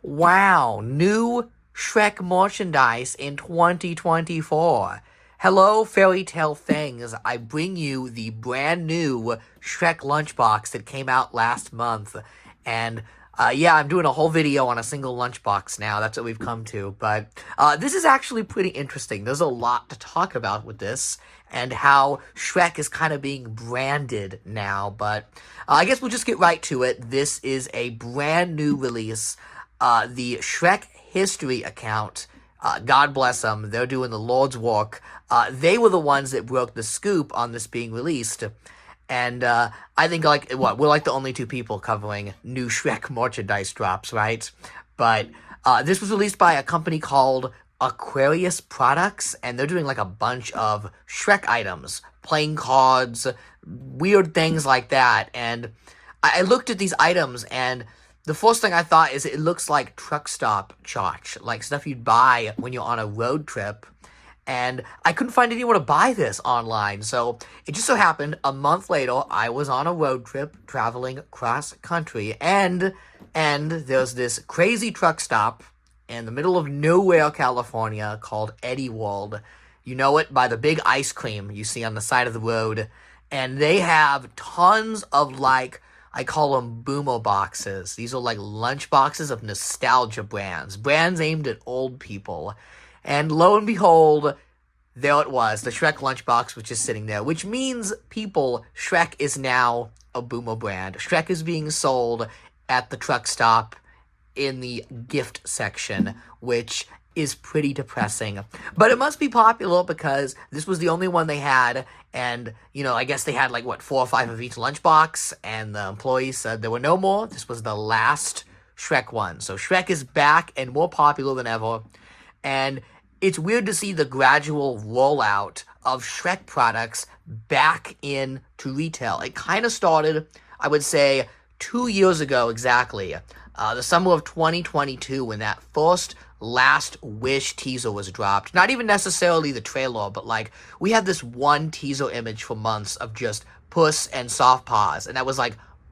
Wow, new Shrek merchandise in 2024. Hello, fairy tale things. I bring you the brand new Shrek Lunchbox that came out last month. And yeah, I'm doing a whole video on a single lunchbox now. That's what we've come to. But this is actually pretty interesting. There's a lot to talk about with this and how Shrek is kind of being branded now. But I guess we'll just get right to it. This is a brand new release. The Shrek History account, God bless them, they're doing the Lord's work. They were the ones that broke the scoop on this being released. And I think, we're like the only two people covering new Shrek merchandise drops, right? But this was released by a company called Aquarius Products, and they're doing like a bunch of Shrek items, playing cards, weird things like that. And I looked at these items, and the first thing I thought is it looks like truck stop charge, like stuff you'd buy when you're on a road trip. And I couldn't find anywhere to buy this online. So it just so happened a month later, I was on a road trip traveling cross country. And there's this crazy truck stop in the middle of nowhere, California called Eddie World. You know it by the big ice cream you see on the side of the road. And they have tons of I call them boomer boxes. These are like lunch boxes of nostalgia brands aimed at old people. And lo and behold, there it was, the Shrek Lunchbox was just sitting there, which means, Shrek is now a boomer brand. Shrek is being sold at the truck stop in the gift section, which is pretty depressing. But it must be popular because this was the only one they had, and, I guess they had 4 or 5 of each lunchbox, and the employees said there were no more. This was the last Shrek one. So Shrek is back and more popular than ever, and it's weird to see the gradual rollout of Shrek products back into retail. It kind of started, I would say, 2 years ago exactly, the summer of 2022, when that first Last Wish teaser was dropped. Not even necessarily the trailer, but we had this one teaser image for months of just Puss and Soft Paws, and that was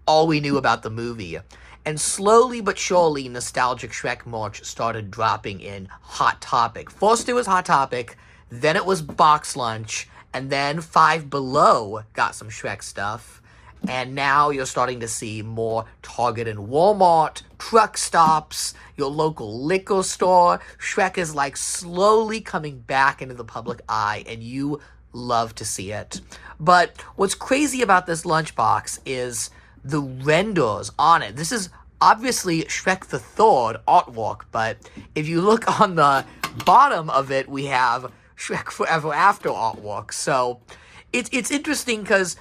all we knew about the movie. And slowly but surely, nostalgic Shrek merch started dropping in Hot Topic. First it was Hot Topic, then it was Box Lunch, and then Five Below got some Shrek stuff. And now you're starting to see more Target and Walmart, truck stops, your local liquor store. Shrek is slowly coming back into the public eye, and you love to see it. But what's crazy about this lunchbox is the renders on it. This is obviously Shrek the Third artwork, but if you look on the bottom of it, we have Shrek Forever After artwork. So it's interesting because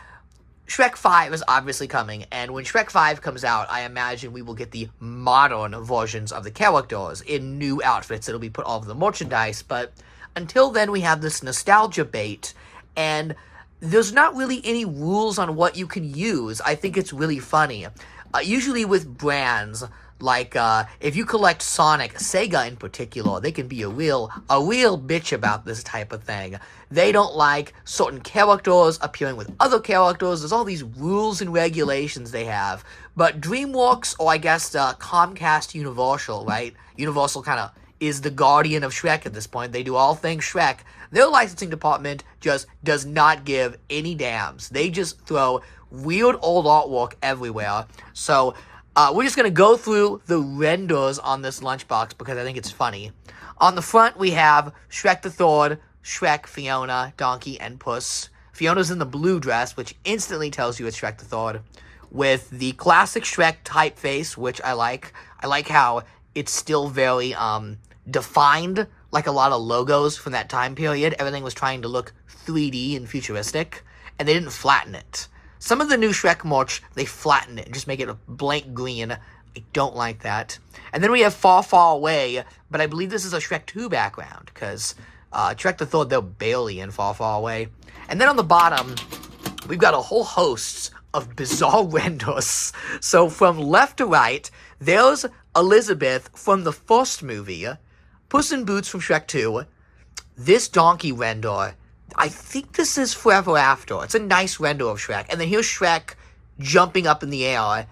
Shrek 5 is obviously coming, and when Shrek 5 comes out, I imagine we will get the modern versions of the characters in new outfits that'll be put all over the merchandise, but until then we have this nostalgia bait, and there's not really any rules on what you can use. I think it's really funny. Usually with brands, if you collect Sonic, Sega in particular, they can be a real bitch about this type of thing. They don't like certain characters appearing with other characters. There's all these rules and regulations they have. But DreamWorks, or I guess Comcast Universal, right? Universal kind of is the guardian of Shrek at this point. They do all things Shrek. Their licensing department just does not give any damns. They just throw weird old artwork everywhere. So we're just going to go through the renders on this lunchbox because I think it's funny. On the front, we have Shrek the Third, Shrek, Fiona, Donkey, and Puss. Fiona's in the blue dress, which instantly tells you it's Shrek the Third, with the classic Shrek typeface, which I like. I like how it's still very defined, like a lot of logos from that time period. Everything was trying to look 3D and futuristic, and they didn't flatten it. Some of the new Shrek merch, they flatten it and just make it a blank green. I don't like that. And then we have Far, Far Away, but I believe this is a Shrek 2 background, because Shrek the Third, they're barely in Far, Far Away. And then on the bottom, we've got a whole host of bizarre renders. So from left to right, there's Elizabeth from the first movie, Puss in Boots from Shrek 2, this donkey render. I think this is Forever After. It's a nice render of Shrek. And then here's Shrek jumping up in the air.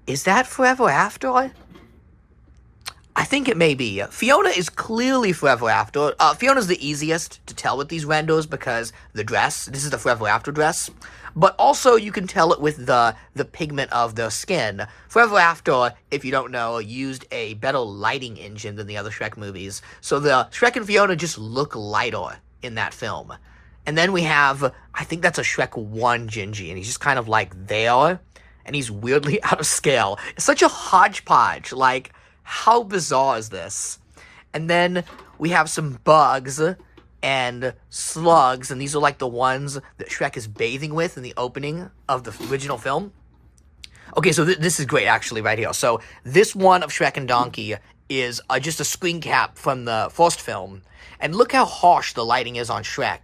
Is that Forever After? I think it may be. Fiona is clearly Forever After. Fiona's the easiest to tell with these Rendos because the dress, this is the Forever After dress. But also you can tell it with the pigment of their skin. Forever After, if you don't know, used a better lighting engine than the other Shrek movies. So the Shrek and Fiona just look lighter in that film. And then we have, I think that's a Shrek 1 Gingy, and he's just kind of like there, and he's weirdly out of scale. It's such a hodgepodge, like, how bizarre is this? And then we have some bugs and slugs, and these are like the ones that Shrek is bathing with in the opening of the original film. Okay, so this is great, actually, right here. So this one of Shrek and Donkey is just a screen cap from the first film. And look how harsh the lighting is on Shrek.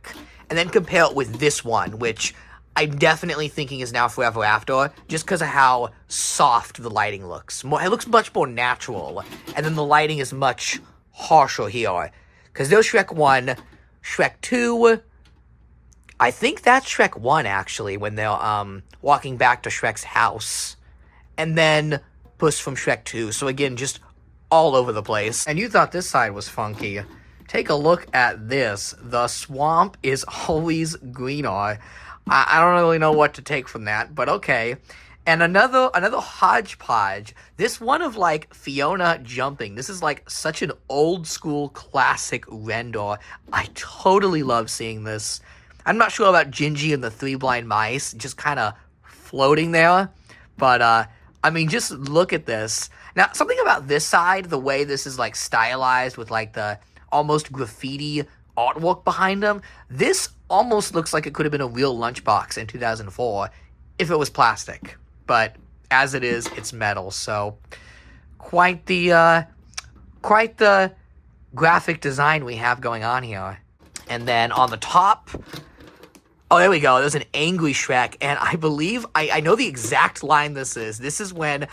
And then compare it with this one, which I'm definitely thinking is now Forever After, just because of how soft the lighting looks. It looks much more natural, and then the lighting is much harsher here. Because there's Shrek 1, Shrek 2, I think that's Shrek 1, actually, when they're walking back to Shrek's house. And then Puss from Shrek 2, so again, just all over the place. And you thought this side was funky. Take a look at this. The swamp is always greener. I don't really know what to take from that, but okay. And another hodgepodge. This one of, like, Fiona jumping. This is, like, such an old-school classic render. I totally love seeing this. I'm not sure about Gingy and the Three Blind Mice, just kind of floating there. But, I mean, just look at this. Now, something about this side, the way this is, like, stylized with, like, the almost graffiti artwork behind them, this almost looks like it could have been a real lunchbox in 2004 if it was plastic. But as it is, it's metal, so quite the graphic design we have going on here. And then on the top, oh, there we go. There's an angry Shrek, and I believe, I know the exact line this is. This is when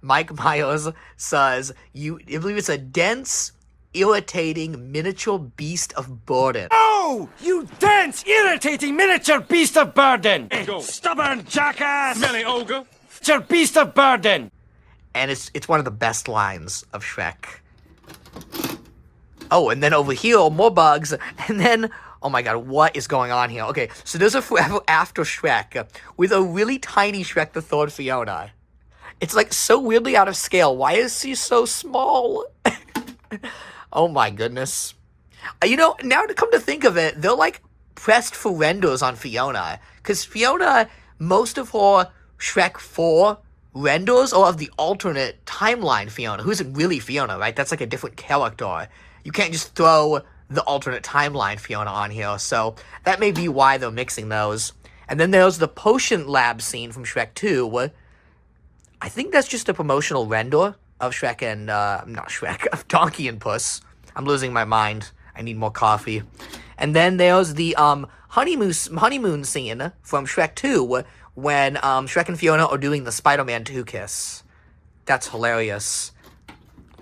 Mike Myers says, I believe it's a dense, irritating miniature beast of burden. Oh, you dense, irritating miniature beast of burden! Stubborn jackass! Smelly ogre! Miniature beast of burden! And it's one of the best lines of Shrek. Oh, and then over here, more bugs, and then, oh my god, what is going on here? Okay, so there's a Forever After Shrek with a really tiny Shrek the Third Fiona. It's like so weirdly out of scale. Why is she so small? Oh my goodness. You know, now to come to think of it, they're like pressed for renders on Fiona. Because Fiona, most of her Shrek 4 renders are of the alternate timeline Fiona, who isn't really Fiona, right? That's like a different character. You can't just throw the alternate timeline Fiona on here, so that may be why they're mixing those. And then there's the potion lab scene from Shrek 2. I think that's just a promotional render of Shrek and, not Shrek, of Donkey and Puss. I'm losing my mind. I need more coffee. And then there's the, honeymoon scene from Shrek 2 when, Shrek and Fiona are doing the Spider-Man 2 kiss. That's hilarious.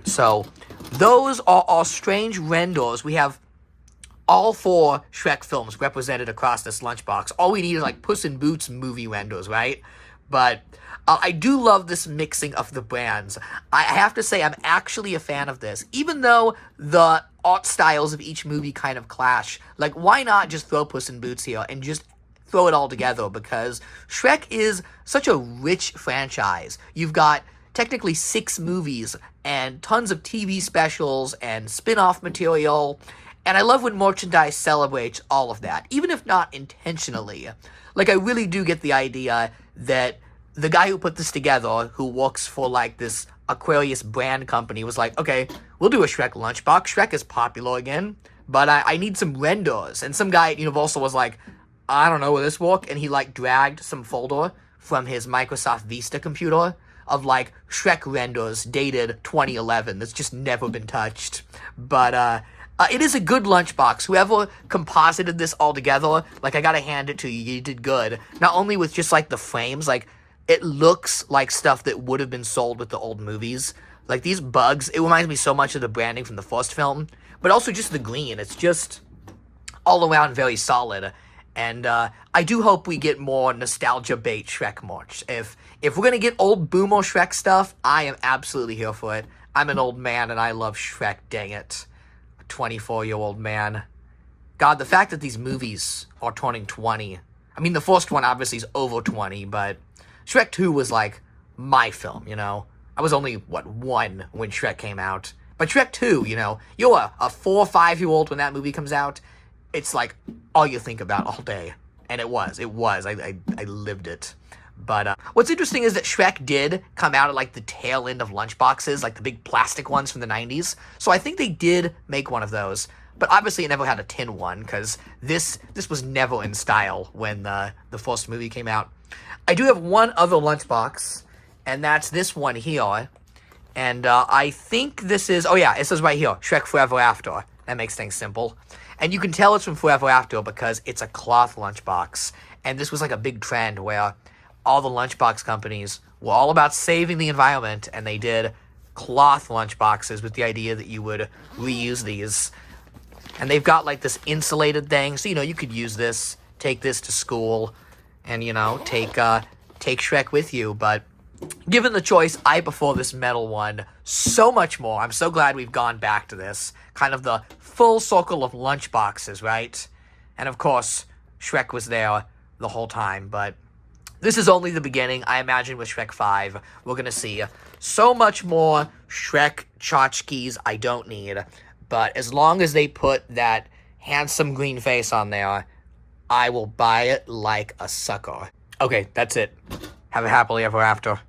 So, those are our strange renders. We have all 4 Shrek films represented across this lunchbox. All we need is, like, Puss in Boots movie renders, right? But I do love this mixing of the brands. I have to say I'm actually a fan of this. Even though the art styles of each movie kind of clash, like, why not just throw Puss in Boots here and just throw it all together? Because Shrek is such a rich franchise. You've got technically 6 movies and tons of TV specials and spin-off material. And I love when merchandise celebrates all of that, even if not intentionally. Like, I really do get the idea that the guy who put this together, who works for, like, this Aquarius brand company, was like, okay, we'll do a Shrek lunchbox. Shrek is popular again, but I need some renders. And some guy at Universal was like, I don't know, will this work? And he, like, dragged some folder from his Microsoft Vista computer of, like, Shrek renders dated 2011 that's just never been touched. But, it is a good lunchbox. Whoever composited this all together, like, I gotta hand it to you. You did good. Not only with just, like, the frames, like, it looks like stuff that would have been sold with the old movies. Like, these bugs, it reminds me so much of the branding from the first film. But also just the green. It's just all around very solid. And I do hope we get more nostalgia bait Shrek merch. If we're gonna get old boomer Shrek stuff, I am absolutely here for it. I'm an old man and I love Shrek, dang it. A 24-year-old man. God, the fact that these movies are turning 20. I mean, the first one obviously is over 20, but Shrek 2 was like my film, you know? I was only, 1 when Shrek came out. But Shrek 2, you know, you're a 4 or 5-year-old when that movie comes out. It's like all you think about all day. And it was. I lived it. But what's interesting is that Shrek did come out at like the tail end of lunchboxes, like the big plastic ones from the 90s. So I think they did make one of those. But obviously it never had a tin one, because this was never in style when the first movie came out. I do have one other lunchbox, and that's this one here. And I think this is... Oh yeah, it says right here, Shrek Forever After. That makes things simple. And you can tell it's from Forever After because it's a cloth lunchbox. And this was like a big trend where all the lunchbox companies were all about saving the environment, and they did cloth lunchboxes with the idea that you would reuse these. And they've got like this insulated thing, so you know you could use this, take this to school, and you know take Shrek with you. But given the choice, I prefer this metal one so much more. I'm so glad we've gone back to this. Kind of the full circle of lunchboxes, right? And of course, Shrek was there the whole time, but this is only the beginning. I imagine with Shrek 5, we're going to see so much more Shrek tchotchkes I don't need. But as long as they put that handsome green face on there, I will buy it like a sucker. Okay, that's it. Have a happily ever after.